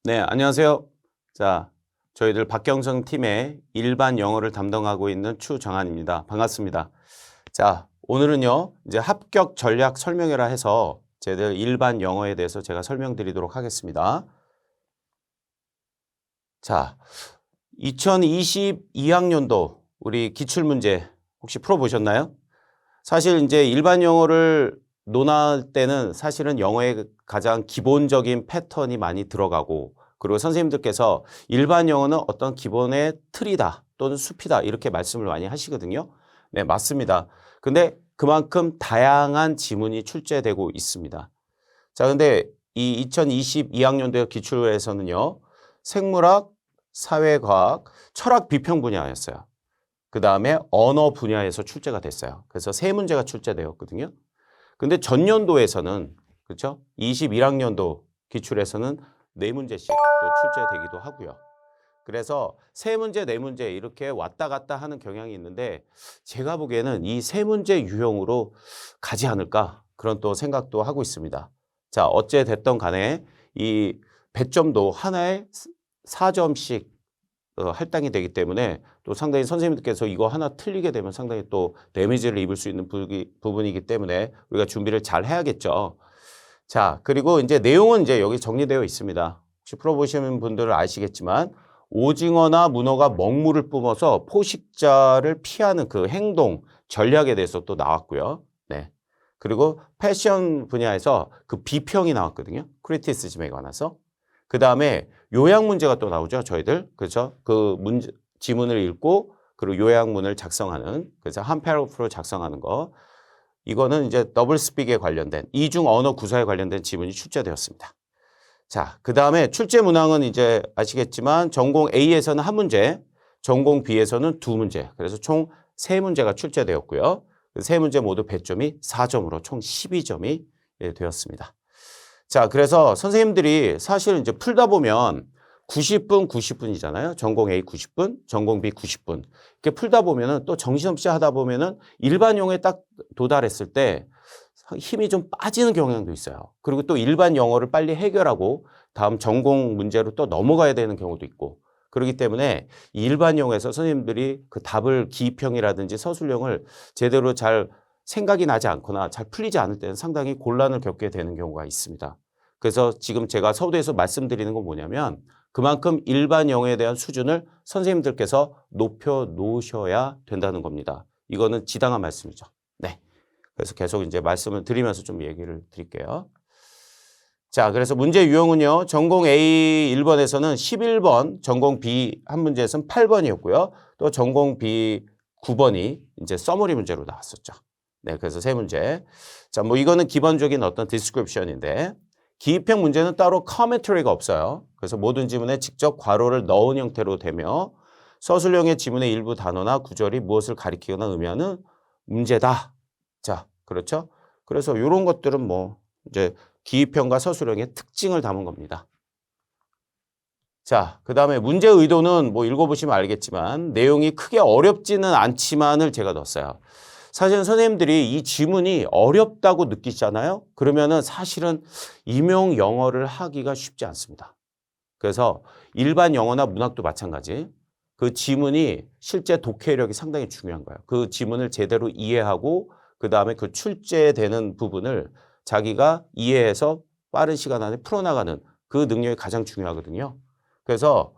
네, 안녕하세요. 자, 저희들 박경성 팀의 일반 영어를 담당하고 있는 추정한입니다. 반갑습니다. 자, 오늘은요, 이제 합격 전략 설명회라 해서 저희들 일반 영어에 대해서 제가 설명드리도록 하겠습니다. 자, 2022학년도 우리 기출문제 혹시 풀어보셨나요? 사실 이제 일반 영어를 논할 때는 사실은 영어의 가장 기본적인 패턴이 많이 들어가고 그리고 선생님들께서 일반 영어는 어떤 기본의 틀이다 또는 숲이다 이렇게 말씀을 많이 하시거든요. 네, 맞습니다. 근데 그만큼 다양한 지문이 출제되고 있습니다. 자, 근데 이 2022학년도 기출에서는요. 생물학, 사회과학, 철학 비평 분야였어요. 그 다음에 언어 분야에서 출제가 됐어요. 그래서 세 문제가 출제되었거든요. 근데 전년도에서는 그렇죠? 21학년도 기출에서는 네 문제씩 또 출제되기도 하고요. 그래서 세 문제, 네 문제 이렇게 왔다 갔다 하는 경향이 있는데 제가 보기에는 이 세 문제 유형으로 가지 않을까 그런 또 생각도 하고 있습니다. 자, 어째 됐던 간에 이 배점도 하나에 4점씩 할당이 되기 때문에 또 상당히 선생님들께서 이거 하나 틀리게 되면 상당히 또 데미지를 입을 수 있는 부분이기 때문에 우리가 준비를 잘 해야겠죠. 자, 그리고 이제 내용은 이제 여기 정리되어 있습니다. 혹시 풀어보시는 분들은 아시겠지만 오징어나 문어가 먹물을 뿜어서 포식자를 피하는 그 행동, 전략에 대해서 또 나왔고요. 네. 그리고 패션 분야에서 그 비평이 나왔거든요. 크리티시즘에 관해서. 그 다음에 요약 문제가 또 나오죠. 저희들. 그렇죠? 그 문제, 지문을 읽고 그리고 요약문을 작성하는 그래서 한 패러그래프로 작성하는 거. 이거는 이제 더블 스픽에 관련된 이중 언어 구사에 관련된 지문이 출제되었습니다. 자, 그 다음에 출제 문항은 이제 아시겠지만 전공 A에서는 한 문제, 전공 B에서는 두 문제. 그래서 총 세 문제가 출제되었고요. 세 문제 모두 배점이 4점으로 총 12점이 되었습니다. 자, 그래서 선생님들이 사실 이제 풀다 보면 90분, 90분이잖아요. 전공 A 90분, 전공 B 90분. 이렇게 풀다 보면은 또 정신없이 하다 보면은 일반 영어에 딱 도달했을 때 힘이 좀 빠지는 경향도 있어요. 그리고 또 일반 영어를 빨리 해결하고 다음 전공 문제로 또 넘어가야 되는 경우도 있고. 그렇기 때문에 일반 영어에서 선생님들이 그 답을 기입형이라든지 서술형을 제대로 잘 생각이 나지 않거나 잘 풀리지 않을 때는 상당히 곤란을 겪게 되는 경우가 있습니다. 그래서 지금 제가 서두에서 말씀드리는 건 뭐냐면 그만큼 일반 영어에 대한 수준을 선생님들께서 높여 놓으셔야 된다는 겁니다. 이거는 지당한 말씀이죠. 네. 그래서 계속 이제 말씀을 드리면서 좀 얘기를 드릴게요. 자, 그래서 문제 유형은요. 전공 A 1번에서는 11번, 전공 B 한 문제에서는 8번이었고요. 또 전공 B 9번이 이제 서머리 문제로 나왔었죠. 네, 그래서 세 문제. 자, 뭐 이거는 기본적인 어떤 디스크립션인데 기입형 문제는 따로 커멘터리가 없어요. 그래서 모든 지문에 직접 괄호를 넣은 형태로 되며 서술형의 지문의 일부 단어나 구절이 무엇을 가리키거나 의미하는 문제다. 자, 그렇죠? 그래서 이런 것들은 뭐 이제 기입형과 서술형의 특징을 담은 겁니다. 자, 그 다음에 문제 의도는 뭐 읽어보시면 알겠지만 내용이 크게 어렵지는 않지만을 제가 넣었어요. 사실은 선생님들이 이 지문이 어렵다고 느끼잖아요. 그러면은 사실은 임용 영어를 하기가 쉽지 않습니다. 그래서 일반 영어나 문학도 마찬가지. 그 지문이 실제 독해력이 상당히 중요한 거예요. 그 지문을 제대로 이해하고 그 다음에 그 출제되는 부분을 자기가 이해해서 빠른 시간 안에 풀어나가는 그 능력이 가장 중요하거든요. 그래서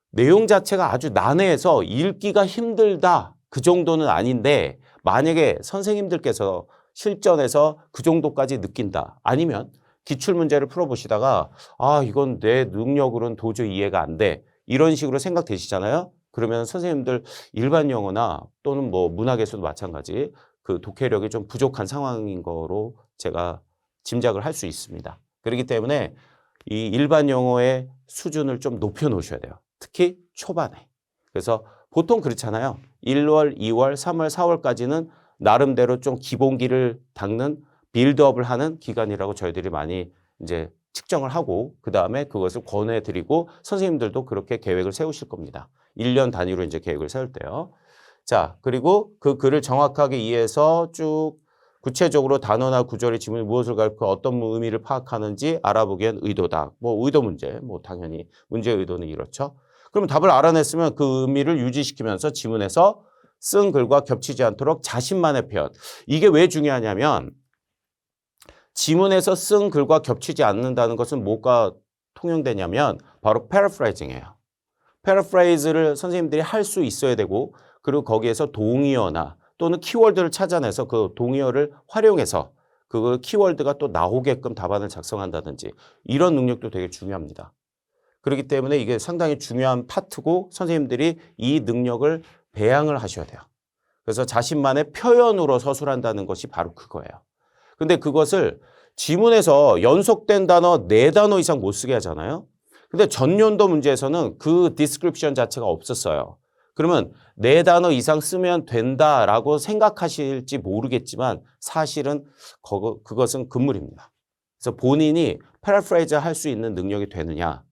내용 자체가 아주 난해해서 읽기가 힘들다 그 정도는 아닌데 만약에 선생님들께서 실전에서 그 정도까지 느낀다 아니면 기출문제를 풀어보시다가 아 이건 내 능력으로는 도저히 이해가 안 돼 이런 식으로 생각되시잖아요. 그러면 선생님들 일반 영어나 또는 뭐 문학에서도 마찬가지 그 독해력이 좀 부족한 상황인 거로 제가 짐작을 할 수 있습니다. 그렇기 때문에 이 일반 영어의 수준을 좀 높여 놓으셔야 돼요. 특히 초반에. 그래서 보통 그렇잖아요. 1월, 2월, 3월, 4월까지는 나름대로 좀 기본기를 닦는 빌드업을 하는 기간이라고 저희들이 많이 이제 측정을 하고 그 다음에 그것을 권해드리고 선생님들도 그렇게 계획을 세우실 겁니다. 1년 단위로 이제 계획을 세울 때요. 자, 그리고 그 글을 정확하게 이해해서 쭉 구체적으로 단어나 구절의 지문이 무엇을 가리켜 어떤 의미를 파악하는지 알아보기 위한 의도다. 뭐 의도 문제, 뭐 당연히 문제의 의도는 이렇죠. 그럼 답을 알아냈으면 그 의미를 유지시키면서 지문에서 쓴 글과 겹치지 않도록 자신만의 표현. 이게 왜 중요하냐면 지문에서 쓴 글과 겹치지 않는다는 것은 뭐가 통용되냐면 바로 paraphrasing이에요. paraphras를 선생님들이 할 수 있어야 되고 그리고 거기에서 동의어나 또는 키워드를 찾아내서 그 동의어를 활용해서 그 키워드가 또 나오게끔 답안을 작성한다든지 이런 능력도 되게 중요합니다. 그렇기 때문에 이게 상당히 중요한 파트고 선생님들이 이 능력을 배양을 하셔야 돼요. 그래서 자신만의 표현으로 서술한다는 것이 바로 그거예요. 근데 그것을 지문에서 연속된 단어 4단어 이상 못 쓰게 하잖아요. 근데 전년도 문제에서는 그 디스크립션 자체가 없었어요. 그러면 4단어 이상 쓰면 된다라고 생각하실지 모르겠지만 사실은 그것은 금물입니다. 그래서 본인이 패러프레이즈 할 수 있는 능력이 되느냐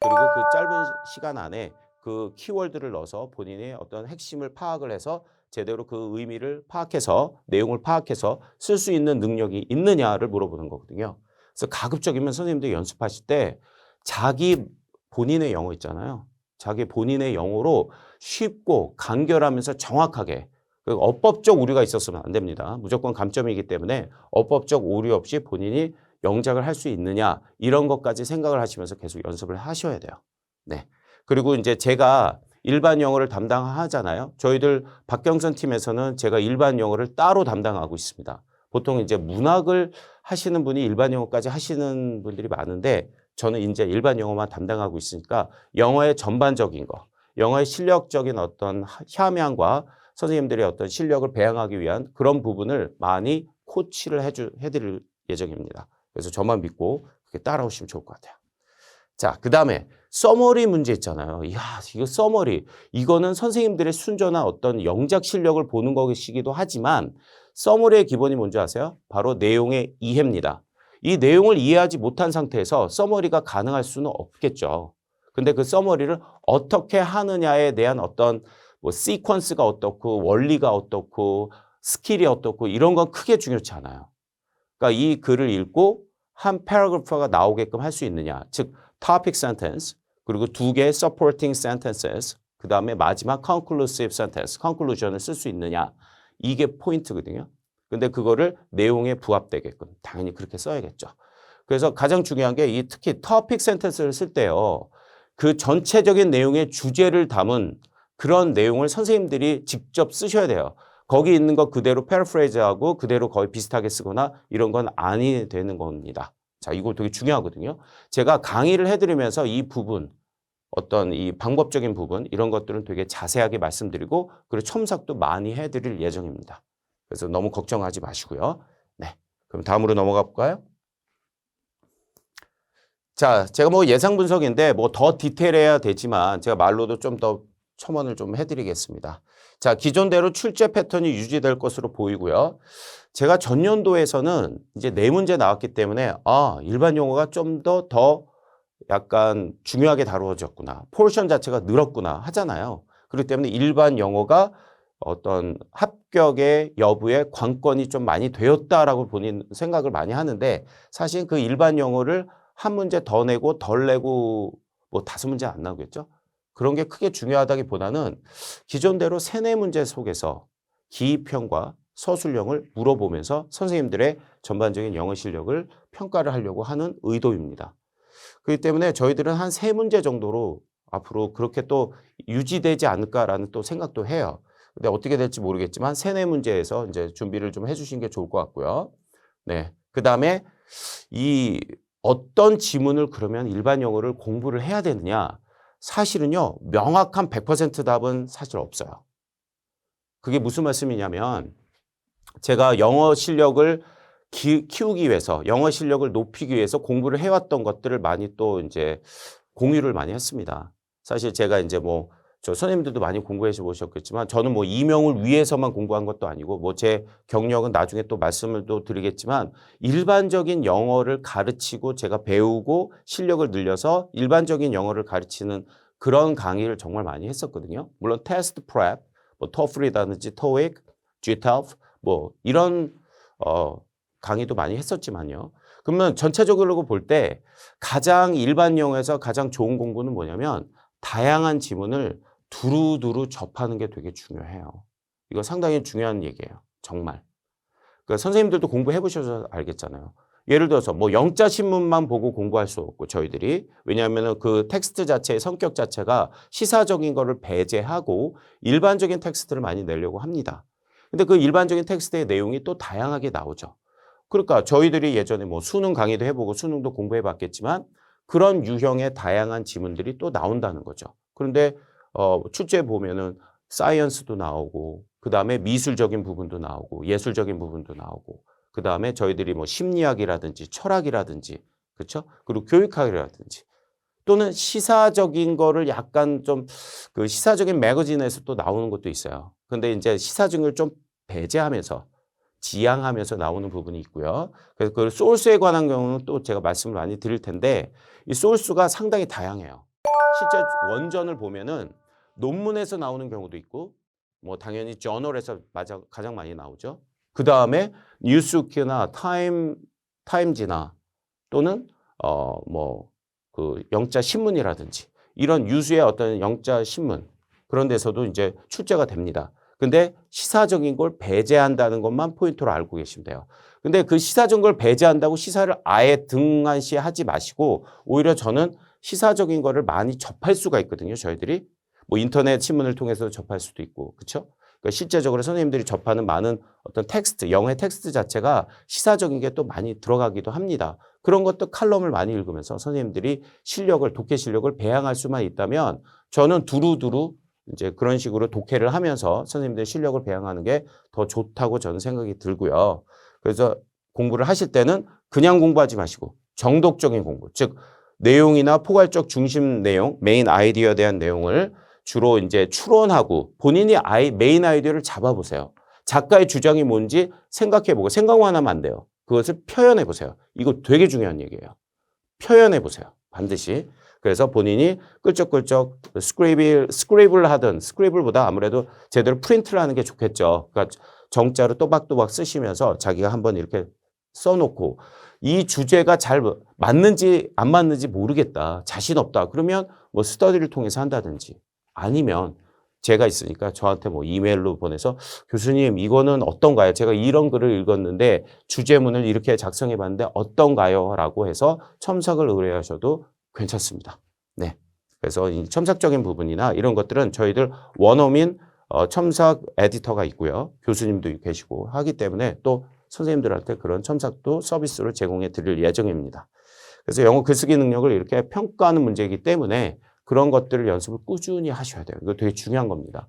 그리고 그 짧은 시간 안에 그 키워드를 넣어서 본인의 어떤 핵심을 파악을 해서 제대로 그 의미를 파악해서 내용을 파악해서 쓸 수 있는 능력이 있느냐를 물어보는 거거든요. 그래서 가급적이면 선생님들 연습하실 때 자기 본인의 영어 있잖아요. 자기 본인의 영어로 쉽고 간결하면서 정확하게 어법적 오류가 있었으면 안 됩니다. 무조건 감점이기 때문에 어법적 오류 없이 본인이 영작을 할 수 있느냐 이런 것까지 생각을 하시면서 계속 연습을 하셔야 돼요. 네. 그리고 이제 제가 일반 영어를 담당하잖아요. 저희들 박경선 팀에서는 제가 일반 영어를 따로 담당하고 있습니다. 보통 이제 문학을 하시는 분이 일반 영어까지 하시는 분들이 많은데 저는 이제 일반 영어만 담당하고 있으니까 영어의 전반적인 거, 영어의 실력적인 어떤 함양과 선생님들의 어떤 실력을 배양하기 위한 그런 부분을 많이 코치를 해드릴 예정입니다. 그래서 저만 믿고 그렇게 따라오시면 좋을 것 같아요. 자, 그 다음에 서머리 문제 있잖아요. 이야, 이거 서머리. 이거는 선생님들의 순전한 어떤 영작 실력을 보는 것이기도 하지만 서머리의 기본이 뭔지 아세요? 바로 내용의 이해입니다. 이 내용을 이해하지 못한 상태에서 서머리가 가능할 수는 없겠죠. 근데 그 서머리를 어떻게 하느냐에 대한 어떤 뭐 시퀀스가 어떻고 원리가 어떻고 스킬이 어떻고 이런 건 크게 중요치 않아요. 그러니까 이 글을 읽고 한 패러그래프가 나오게끔 할 수 있느냐. 즉 topic sentence 그리고 2개의 supporting sentences 그 다음에 마지막 conclusive sentence, conclusion을 쓸 수 있느냐. 이게 포인트거든요. 근데 그거를 내용에 부합되게끔 당연히 그렇게 써야겠죠. 그래서 가장 중요한 게 이 특히 topic sentence를 쓸 때요. 그 전체적인 내용의 주제를 담은 그런 내용을 선생님들이 직접 쓰셔야 돼요. 거기 있는 거 그대로 패러프레이즈하고 그대로 거의 비슷하게 쓰거나 이런 건 아니 되는 겁니다. 자, 이거 되게 중요하거든요. 제가 강의를 해드리면서 이 부분, 어떤 이 방법적인 부분 이런 것들은 되게 자세하게 말씀드리고 그리고 첨삭도 많이 해드릴 예정입니다. 그래서 너무 걱정하지 마시고요. 네, 그럼 다음으로 넘어가 볼까요? 자, 제가 뭐 예상 분석인데 뭐 더 디테일해야 되지만 제가 말로도 좀 더 첨언을 좀 해드리겠습니다. 자, 기존대로 출제 패턴이 유지될 것으로 보이고요. 제가 전년도에서는 이제 4문제 나왔기 때문에 일반 용어가 좀 더 약간 중요하게 다루어졌구나. 포션 자체가 늘었구나 하잖아요. 그렇기 때문에 일반 영어가 어떤 합격의 여부에 관건이 좀 많이 되었다라고 본인 생각을 많이 하는데 사실 그 일반 영어를 한 문제 더 내고 덜 내고 뭐 5문제 안 나오겠죠? 그런 게 크게 중요하다기보다는 기존대로 3, 4문제 속에서 기입형과 서술형을 물어보면서 선생님들의 전반적인 영어 실력을 평가를 하려고 하는 의도입니다. 그렇기 때문에 저희들은 한 3문제 정도로 앞으로 그렇게 또 유지되지 않을까라는 또 생각도 해요. 근데 어떻게 될지 모르겠지만 3, 4문제에서 이제 준비를 좀 해주신 게 좋을 것 같고요. 네. 그 다음에 이 어떤 지문을 그러면 일반 영어를 공부를 해야 되느냐? 사실은요, 명확한 100% 답은 사실 없어요. 그게 무슨 말씀이냐면 제가 영어 실력을 키우기 위해서, 영어 실력을 높이기 위해서 공부를 해왔던 것들을 많이 또 이제 공유를 많이 했습니다. 사실 제가 이제 뭐 저 선생님들도 많이 공부해 보셨겠지만 저는 뭐 이명을 위해서만 공부한 것도 아니고 뭐 제 경력은 나중에 또 말씀을 또 드리겠지만 일반적인 영어를 가르치고 제가 배우고 실력을 늘려서 일반적인 영어를 가르치는 그런 강의를 정말 많이 했었거든요. 물론 테스트 프랩, 뭐 토플이라든지 토익, GTOEFL 뭐 이런 강의도 많이 했었지만요. 그러면 전체적으로 볼 때 가장 일반 영어에서 가장 좋은 공부는 뭐냐면 다양한 지문을 두루두루 접하는 게 되게 중요해요. 이거 상당히 중요한 얘기예요. 정말. 그러니까 선생님들도 공부해 보셔서 알겠잖아요. 예를 들어서 뭐 영자 신문만 보고 공부할 수 없고 저희들이 왜냐하면 그 텍스트 자체의 성격 자체가 시사적인 거를 배제하고 일반적인 텍스트를 많이 내려고 합니다. 근데 그 일반적인 텍스트의 내용이 또 다양하게 나오죠. 그러니까 저희들이 예전에 뭐 수능 강의도 해보고 수능도 공부해 봤겠지만 그런 유형의 다양한 지문들이 또 나온다는 거죠. 그런데 출제에 보면은 사이언스도 나오고 그다음에 미술적인 부분도 나오고 예술적인 부분도 나오고 그다음에 저희들이 뭐 심리학이라든지 철학이라든지 그렇죠? 그리고 교육학이라든지 또는 시사적인 거를 약간 좀 그 시사적인 매거진에서 또 나오는 것도 있어요. 근데 이제 시사적인 걸 좀 배제하면서 지양하면서 나오는 부분이 있고요. 그래서 그 소스에 관한 경우는 또 제가 말씀을 많이 드릴 텐데 이 소스가 상당히 다양해요. 실제 원전을 보면은 논문에서 나오는 경우도 있고 뭐 당연히 저널에서 가장 많이 나오죠. 그 다음에 뉴스위크나 타임지나 또는 뭐 그 영자 신문이라든지 이런 유수의 어떤 영자 신문 그런 데서도 이제 출제가 됩니다. 근데 시사적인 걸 배제한다는 것만 포인트로 알고 계시면 돼요. 근데 그 시사적인 걸 배제한다고 시사를 아예 등한시하지 마시고 오히려 저는 시사적인 거를 많이 접할 수가 있거든요. 저희들이 뭐 인터넷 신문을 통해서 접할 수도 있고 그렇죠? 그러니까 실제적으로 선생님들이 접하는 많은 어떤 텍스트, 영어의 텍스트 자체가 시사적인 게 또 많이 들어가기도 합니다. 그런 것도 칼럼을 많이 읽으면서 선생님들이 독해 실력을 배양할 수만 있다면 저는 두루두루 이제 그런 식으로 독해를 하면서 선생님들의 실력을 배양하는 게 더 좋다고 저는 생각이 들고요. 그래서 공부를 하실 때는 그냥 공부하지 마시고 정독적인 공부, 즉 내용이나 포괄적 중심 내용, 메인 아이디어에 대한 내용을 주로 이제 추론하고 본인이 메인 아이디어를 잡아보세요. 작가의 주장이 뭔지 생각해보고 생각만 하면 안 돼요. 그것을 표현해보세요. 이거 되게 중요한 얘기예요. 표현해보세요. 반드시. 그래서 본인이 끌적끌적 스크립을 하든 스크립을보다 아무래도 제대로 프린트를 하는 게 좋겠죠. 그러니까 정자로 또박또박 쓰시면서 자기가 한번 이렇게 써놓고 이 주제가 잘 맞는지 안 맞는지 모르겠다. 자신 없다. 그러면 뭐 스터디를 통해서 한다든지 아니면 제가 있으니까 저한테 뭐 이메일로 보내서 교수님 이거는 어떤가요? 제가 이런 글을 읽었는데 주제문을 이렇게 작성해 봤는데 어떤가요? 라고 해서 첨삭을 의뢰하셔도 괜찮습니다. 네. 그래서 이 첨삭적인 부분이나 이런 것들은 저희들 원어민 첨삭 에디터가 있고요. 교수님도 계시고 하기 때문에 또 선생님들한테 그런 첨삭도 서비스로 제공해 드릴 예정입니다. 그래서 영어 글쓰기 능력을 이렇게 평가하는 문제이기 때문에 그런 것들을 연습을 꾸준히 하셔야 돼요. 이거 되게 중요한 겁니다.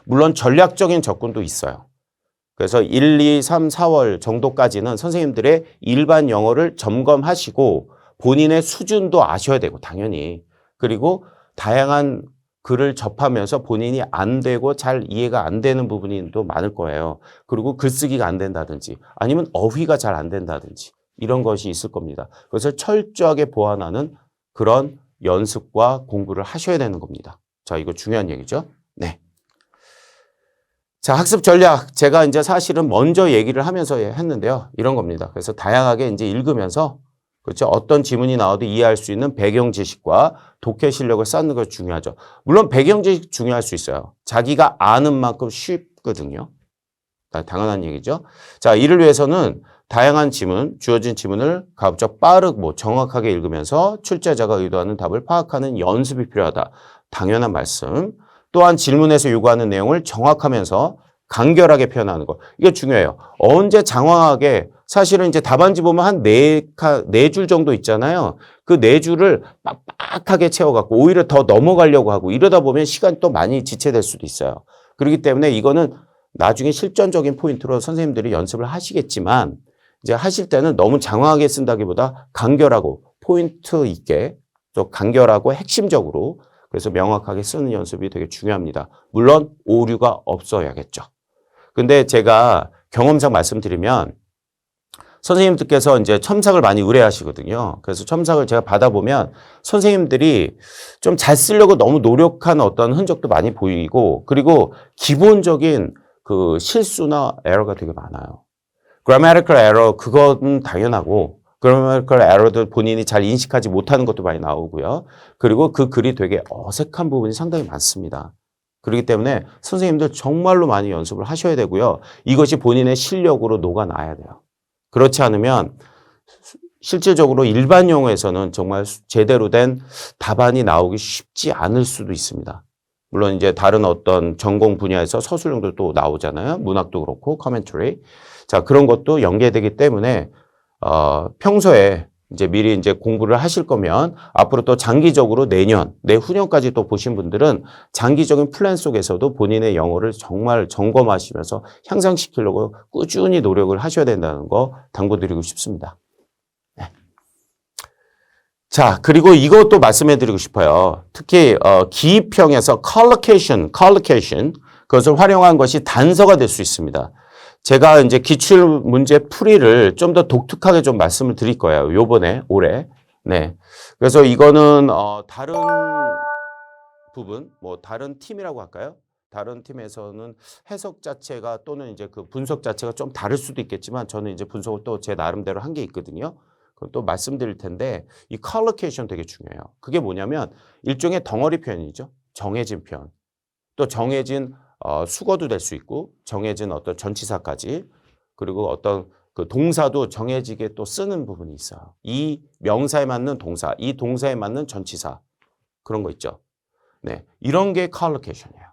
물론 전략적인 접근도 있어요. 그래서 1, 2, 3, 4월 정도까지는 선생님들의 일반 영어를 점검하시고 본인의 수준도 아셔야 되고 당연히 그리고 다양한 글을 접하면서 본인이 안 되고 잘 이해가 안 되는 부분이 또 많을 거예요. 그리고 글쓰기가 안 된다든지 아니면 어휘가 잘 안 된다든지 이런 것이 있을 겁니다. 그것을 철저하게 보완하는 그런 연습과 공부를 하셔야 되는 겁니다. 자, 이거 중요한 얘기죠. 네. 자, 학습 전략. 제가 이제 사실은 먼저 얘기를 하면서 했는데요. 이런 겁니다. 그래서 다양하게 이제 읽으면서 그렇죠. 어떤 지문이 나와도 이해할 수 있는 배경 지식과 독해 실력을 쌓는 것이 중요하죠. 물론 배경 지식 중요할 수 있어요. 자기가 아는 만큼 쉽거든요. 당연한 얘기죠. 자, 이를 위해서는 다양한 지문, 주어진 지문을 가급적 빠르고 정확하게 읽으면서 출제자가 의도하는 답을 파악하는 연습이 필요하다. 당연한 말씀. 또한 질문에서 요구하는 내용을 정확하면서 간결하게 표현하는 것. 이게 중요해요. 언제 장황하게 사실은 이제 답안지 보면 한 네 줄 정도 있잖아요. 그 네 줄을 빡빡하게 채워갖고 오히려 더 넘어가려고 하고 이러다 보면 시간이 또 많이 지체될 수도 있어요. 그렇기 때문에 이거는 나중에 실전적인 포인트로 선생님들이 연습을 하시겠지만 이제 하실 때는 너무 장황하게 쓴다기보다 간결하고 포인트 있게 또 간결하고 핵심적으로 그래서 명확하게 쓰는 연습이 되게 중요합니다. 물론 오류가 없어야겠죠. 근데 제가 경험상 말씀드리면 선생님들께서 이제 첨삭을 많이 의뢰하시거든요. 그래서 첨삭을 제가 받아보면 선생님들이 좀 잘 쓰려고 너무 노력한 어떤 흔적도 많이 보이고 그리고 기본적인 그 실수나 에러가 되게 많아요. grammatical error 그건 당연하고 grammatical error도 본인이 잘 인식하지 못하는 것도 많이 나오고요. 그리고 그 글이 되게 어색한 부분이 상당히 많습니다. 그렇기 때문에 선생님들 정말로 많이 연습을 하셔야 되고요. 이것이 본인의 실력으로 녹아나야 돼요. 그렇지 않으면 실질적으로 일반 영어에서는 정말 제대로 된 답안이 나오기 쉽지 않을 수도 있습니다. 물론 이제 다른 어떤 전공 분야에서 서술형도 또 나오잖아요. 문학도 그렇고 커멘터리. 자, 그런 것도 연계되기 때문에 평소에 이제 미리 이제 공부를 하실 거면 앞으로 또 장기적으로 내년, 내후년까지 또 보신 분들은 장기적인 플랜 속에서도 본인의 영어를 정말 점검하시면서 향상시키려고 꾸준히 노력을 하셔야 된다는 거 당부드리고 싶습니다. 네. 자, 그리고 이것도 말씀해 드리고 싶어요. 특히 기입형에서 collocation, 그것을 활용한 것이 단서가 될 수 있습니다. 제가 이제 기출 문제 풀이를 좀 더 독특하게 좀 말씀을 드릴 거예요. 요번에, 올해. 네. 그래서 이거는, 다른 부분, 뭐, 다른 팀이라고 할까요? 다른 팀에서는 해석 자체가 또는 이제 그 분석 자체가 좀 다를 수도 있겠지만 저는 이제 분석을 또 제 나름대로 한 게 있거든요. 그럼 또 말씀드릴 텐데 이 collocation 되게 중요해요. 그게 뭐냐면 일종의 덩어리 표현이죠. 정해진 표현. 또 정해진 수거도 될 수 있고 정해진 어떤 전치사까지 그리고 어떤 그 동사도 정해지게 또 쓰는 부분이 있어요. 이 명사에 맞는 동사, 이 동사에 맞는 전치사 그런 거 있죠. 네, 이런 게 collocation이에요.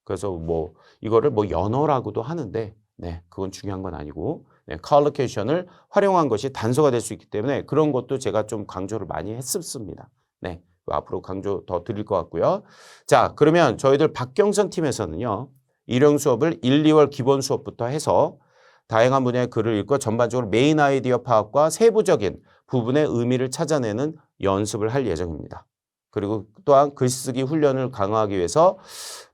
그래서 뭐 이거를 뭐 연어라고도 하는데 네, 그건 중요한 건 아니고 네, collocation을 활용한 것이 단서가 될 수 있기 때문에 그런 것도 제가 좀 강조를 많이 했었습니다. 네. 앞으로 강조 더 드릴 것 같고요. 자, 그러면 저희들 박경선 팀에서는요. 일용 수업을 1, 2월 기본 수업부터 해서 다양한 분야의 글을 읽고 전반적으로 메인 아이디어 파악과 세부적인 부분의 의미를 찾아내는 연습을 할 예정입니다. 그리고 또한 글쓰기 훈련을 강화하기 위해서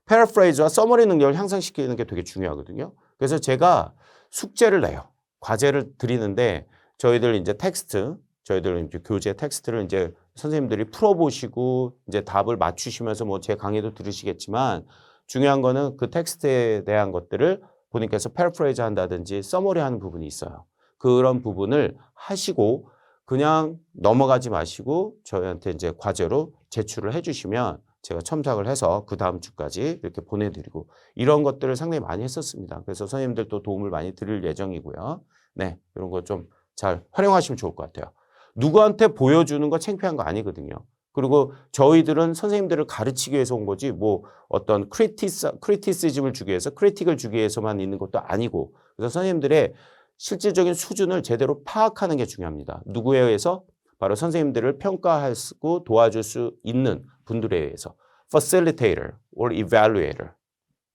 패러프레이즈와 서머리 능력을 향상시키는 게 되게 중요하거든요. 그래서 제가 숙제를 내요. 과제를 드리는데 저희들 이제 텍스트, 저희들 이제 교재 텍스트를 이제 선생님들이 풀어보시고 이제 답을 맞추시면서 뭐 제 강의도 들으시겠지만 중요한 거는 그 텍스트에 대한 것들을 본인께서 패러프레이즈 한다든지 서머리 하는 부분이 있어요. 그런 부분을 하시고 그냥 넘어가지 마시고 저희한테 이제 과제로 제출을 해주시면 제가 첨삭을 해서 그 다음 주까지 이렇게 보내드리고 이런 것들을 상당히 많이 했었습니다. 그래서 선생님들도 도움을 많이 드릴 예정이고요. 네, 이런 거 좀 잘 활용하시면 좋을 것 같아요. 누구한테 보여주는 거 창피한 거 아니거든요. 그리고 저희들은 선생님들을 가르치기 위해서 온 거지 뭐 어떤 크리티시즘을 주기 위해서 크리틱을 주기 위해서만 있는 것도 아니고 그래서 선생님들의 실질적인 수준을 제대로 파악하는 게 중요합니다. 누구에 의해서? 바로 선생님들을 평가하고 도와줄 수 있는 분들에 의해서 facilitator or evaluator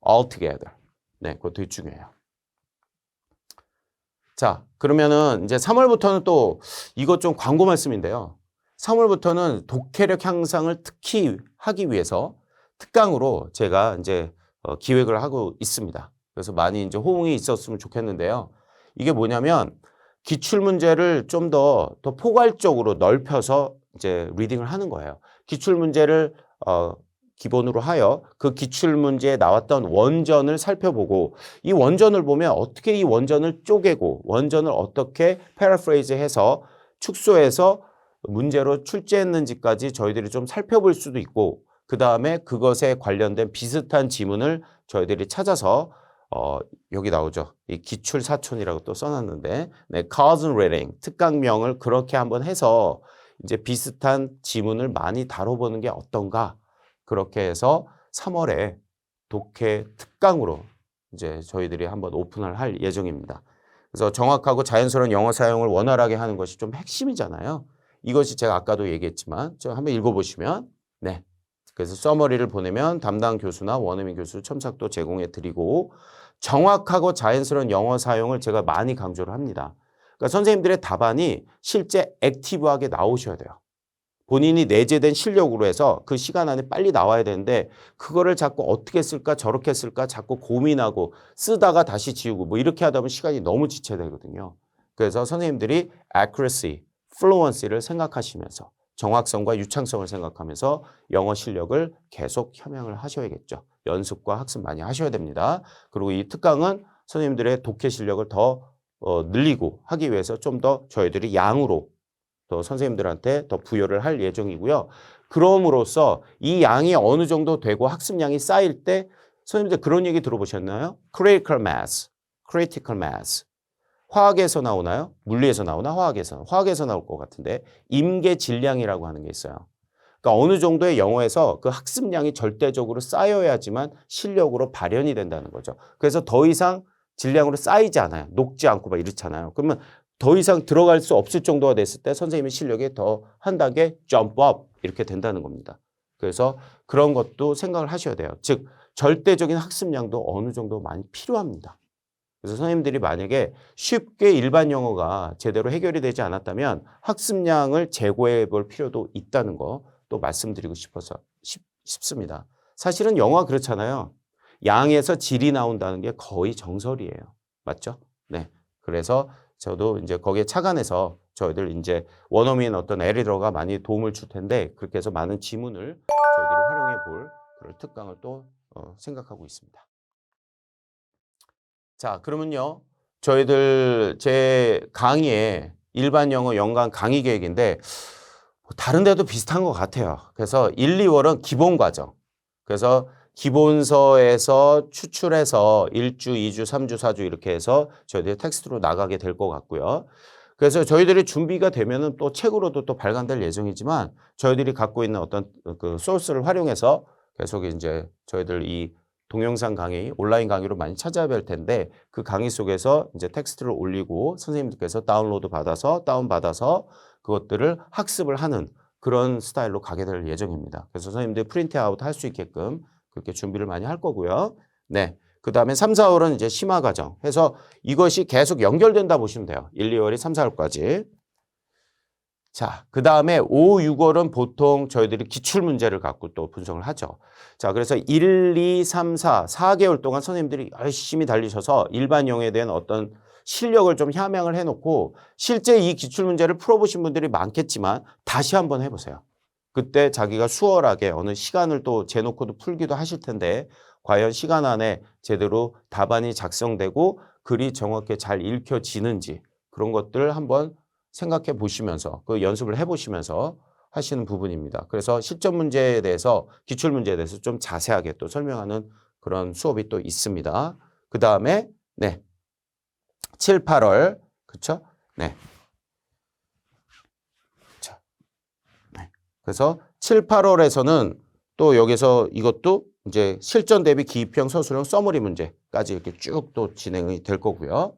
all together. 네, 그거 되게 중요해요. 자, 그러면은 이제 3월부터는 또 이것 좀 광고 말씀인데요. 3월부터는 독해력 향상을 특히 하기 위해서 특강으로 제가 이제 기획을 하고 있습니다. 그래서 많이 이제 호응이 있었으면 좋겠는데요. 이게 뭐냐면 기출 문제를 좀 더 포괄적으로 넓혀서 이제 리딩을 하는 거예요. 기출 문제를 기본으로 하여 그 기출 문제에 나왔던 원전을 살펴보고 이 원전을 보면 어떻게 이 원전을 쪼개고 원전을 어떻게 패러프레이즈해서 축소해서 문제로 출제했는지까지 저희들이 좀 살펴볼 수도 있고 그 다음에 그것에 관련된 비슷한 지문을 저희들이 찾아서 여기 나오죠. 이 기출 사촌이라고 또 써놨는데 네, cousin reading 특강명을 그렇게 한번 해서 이제 비슷한 지문을 많이 다뤄보는 게 어떤가 그렇게 해서 3월에 독해 특강으로 이제 저희들이 한번 오픈을 할 예정입니다. 그래서 정확하고 자연스러운 영어 사용을 원활하게 하는 것이 좀 핵심이잖아요. 이것이 제가 아까도 얘기했지만 좀 한번 읽어보시면 네. 그래서 서머리를 보내면 담당 교수나 원어민 교수 첨삭도 제공해 드리고 정확하고 자연스러운 영어 사용을 제가 많이 강조를 합니다. 그러니까 선생님들의 답안이 실제 액티브하게 나오셔야 돼요. 본인이 내재된 실력으로 해서 그 시간 안에 빨리 나와야 되는데 그거를 자꾸 어떻게 쓸까 저렇게 쓸까 자꾸 고민하고 쓰다가 다시 지우고 뭐 이렇게 하다 보면 시간이 너무 지체되거든요. 그래서 선생님들이 accuracy, fluency를 생각하시면서 정확성과 유창성을 생각하면서 영어 실력을 계속 함양을 하셔야겠죠. 연습과 학습 많이 하셔야 됩니다. 그리고 이 특강은 선생님들의 독해 실력을 더 늘리고 하기 위해서 좀 더 저희들이 양으로 더 선생님들한테 더 부여를 할 예정이고요. 그럼으로써 이 양이 어느 정도 되고 학습량이 쌓일 때 선생님들 그런 얘기 들어보셨나요? critical mass, critical mass. 화학에서 나오나요? 물리에서 나오나? 화학에서 나올 것 같은데 임계 질량이라고 하는 게 있어요. 그러니까 어느 정도의 영어에서 그 학습량이 절대적으로 쌓여야지만 실력으로 발현이 된다는 거죠. 그래서 더 이상 질량으로 쌓이지 않아요. 녹지 않고 막 이렇잖아요. 그러면 더 이상 들어갈 수 없을 정도가 됐을 때 선생님의 실력이 더 한 단계 점프 업 이렇게 된다는 겁니다. 그래서 그런 것도 생각을 하셔야 돼요. 즉 절대적인 학습량도 어느 정도 많이 필요합니다. 그래서 선생님들이 만약에 쉽게 일반 영어가 제대로 해결이 되지 않았다면 학습량을 제고해 볼 필요도 있다는 거 또 말씀드리고 싶습니다. 사실은 영어가 그렇잖아요. 양에서 질이 나온다는 게 거의 정설이에요. 맞죠? 네. 그래서 저도 이제 거기에 착안해서 저희들 이제 원어민 어떤 에디터가 많이 도움을 줄 텐데 그렇게 해서 많은 지문을 저희들이 활용해 볼 그런 특강을 또 생각하고 있습니다. 자, 그러면요. 저희들 제 강의에 일반 영어 연간 강의 계획인데 다른 데도 비슷한 것 같아요. 그래서 1, 2월은 기본 과정. 그래서 기본서에서 추출해서 1주, 2주, 3주, 4주 이렇게 해서 저희들이 텍스트로 나가게 될 것 같고요. 그래서 저희들이 준비가 되면은 또 책으로도 또 발간될 예정이지만 저희들이 갖고 있는 어떤 그 소스를 활용해서 계속 이제 저희들 이 동영상 강의, 온라인 강의로 많이 찾아뵐 텐데 그 강의 속에서 이제 텍스트를 올리고 선생님들께서 다운받아서 그것들을 학습을 하는 그런 스타일로 가게 될 예정입니다. 그래서 선생님들 프린트아웃 할 수 있게끔 그렇게 준비를 많이 할 거고요. 네. 그 다음에 3, 4월은 이제 심화 과정 해서 이것이 계속 연결된다 보시면 돼요. 1, 2월이 3, 4월까지. 자, 그 다음에 5, 6월은 보통 저희들이 기출문제를 갖고 또 분석을 하죠. 자, 그래서 1, 2, 3, 4개월 동안 선생님들이 열심히 달리셔서 일반 영어에 대한 어떤 실력을 좀 함양을 해놓고 실제 이 기출문제를 풀어보신 분들이 많겠지만 다시 한번 해보세요. 그때 자기가 수월하게 어느 시간을 또 재놓고도 풀기도 하실 텐데 과연 시간 안에 제대로 답안이 작성되고 글이 정확히 잘 읽혀지는지 그런 것들을 한번 생각해 보시면서 그 연습을 해보시면서 하시는 부분입니다. 그래서 실전 문제에 대해서 기출 문제에 대해서 좀 자세하게 또 설명하는 그런 수업이 또 있습니다. 그 다음에 네 7, 8월 그렇죠? 네. 자, 네. 그래서 7, 8월에서는 또 여기서 이것도 이제 실전 대비 기입형 서술형 서머리 문제까지 이렇게 쭉 또 진행이 될 거고요.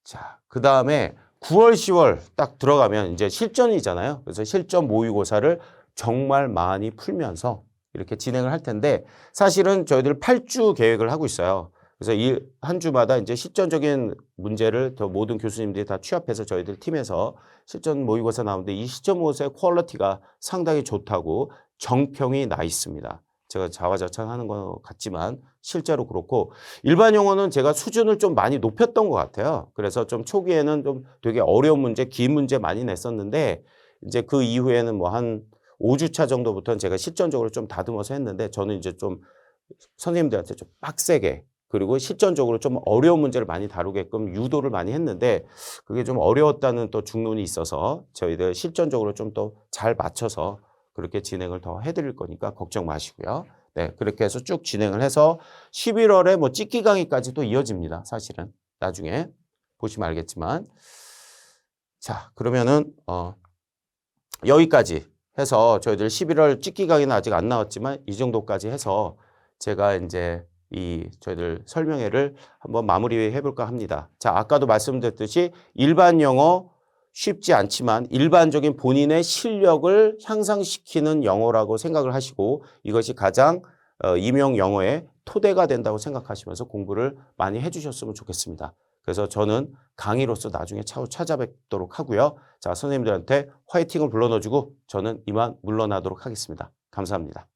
자, 그 다음에 9월, 10월 딱 들어가면 이제 실전이잖아요. 그래서 실전 모의고사를 정말 많이 풀면서 이렇게 진행을 할 텐데 사실은 저희들 8주 계획을 하고 있어요. 그래서 이 한 주마다 이제 실전적인 문제를 더 모든 교수님들이 다 취합해서 저희들 팀에서 실전 모의고사 나오는데 이 실전 모의고사의 퀄리티가 상당히 좋다고 정평이 나 있습니다. 제가 자화자찬하는 것 같지만 실제로 그렇고 일반 영어는 제가 수준을 좀 많이 높였던 것 같아요. 그래서 좀 초기에는 좀 되게 어려운 문제, 긴 문제 많이 냈었는데 이제 그 이후에는 뭐 한 5주차 정도부터는 제가 실전적으로 좀 다듬어서 했는데 저는 이제 좀 선생님들한테 좀 빡세게 그리고 실전적으로 좀 어려운 문제를 많이 다루게끔 유도를 많이 했는데 그게 좀 어려웠다는 또 중론이 있어서 저희들 실전적으로 좀 더 잘 맞춰서 그렇게 진행을 더 해드릴 거니까 걱정 마시고요. 네, 그렇게 해서 쭉 진행을 해서 11월에 뭐 찍기 강의까지 또 이어집니다. 사실은 나중에 보시면 알겠지만 자 그러면은 여기까지 해서 저희들 11월 찍기 강의는 아직 안 나왔지만 이 정도까지 해서 제가 이제 이 저희들 설명회를 한번 마무리해 볼까 합니다. 자, 아까도 말씀드렸듯이 일반 영어 쉽지 않지만 일반적인 본인의 실력을 향상시키는 영어라고 생각을 하시고 이것이 가장 임용 영어의 토대가 된다고 생각하시면서 공부를 많이 해주셨으면 좋겠습니다. 그래서 저는 강의로서 나중에 차후 찾아뵙도록 하고요. 자, 선생님들한테 화이팅을 불러 넣어주고 저는 이만 물러나도록 하겠습니다. 감사합니다.